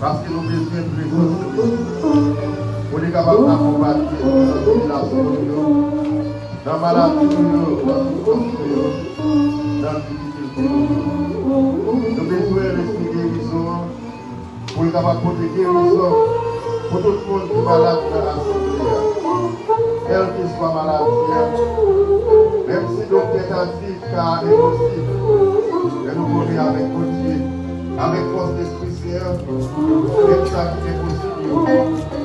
Parce que nous besoin de présence pour être capable d'accompagner la population dans la maladie, dans la difficulté. Nous besoin de l'esprit guérison pour être capable de porter guérison pour tout le monde qui est malade dans l'assemblée. Quelle que soit maladie, même si le docteur a dit qu'il est impossible, mais nous connaissons avec Dieu, avec force d'esprit. Même ça qui est possible,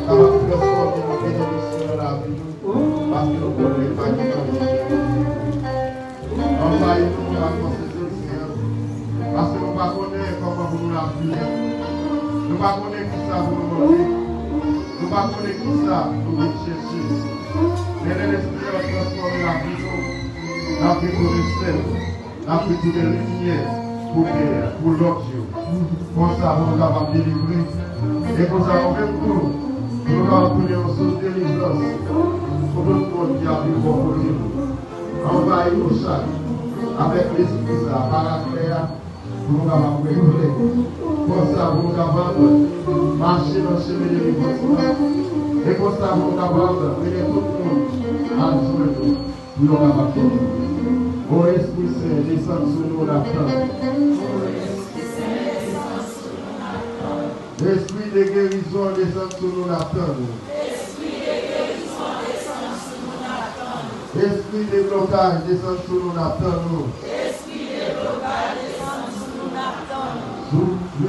ça va transformer nos bénédictions dans la vie, parce que nous ne connaissons pas qui est envahis-nous à force de Seigneur, parce que nous ne connaissons pas comment vous nous l'avez. Nous ne connaissons pas qui ça vous nous donner. Nous ne connaissons pas qui ça nous voulons chercher. Mais l'Esprit va transformer la vie, la vie pour respect, la vie pour les lumières, pour l'autre. Comme ça, nous sommes capables de délivrer. Et comme ça, même nous, nous allons donner une source de délivrance pour tout le monde qui a vu bon côté. Envahir nos chaque avec l'esprit, ça, paracléa, pour nous capables de réguler. Comme ça, nous sommes capables de marcher dans le chemin de délivrance. Et comme ça, nous sommes capables de mener tout le monde à jouer nous. Nous sommes capables de délivrer. Ô Esprit Saint, descend sur nous la tente. L'esprit de guérison descend sur nous l'attendre. L'esprit de blocage descend sur nous l'attendre.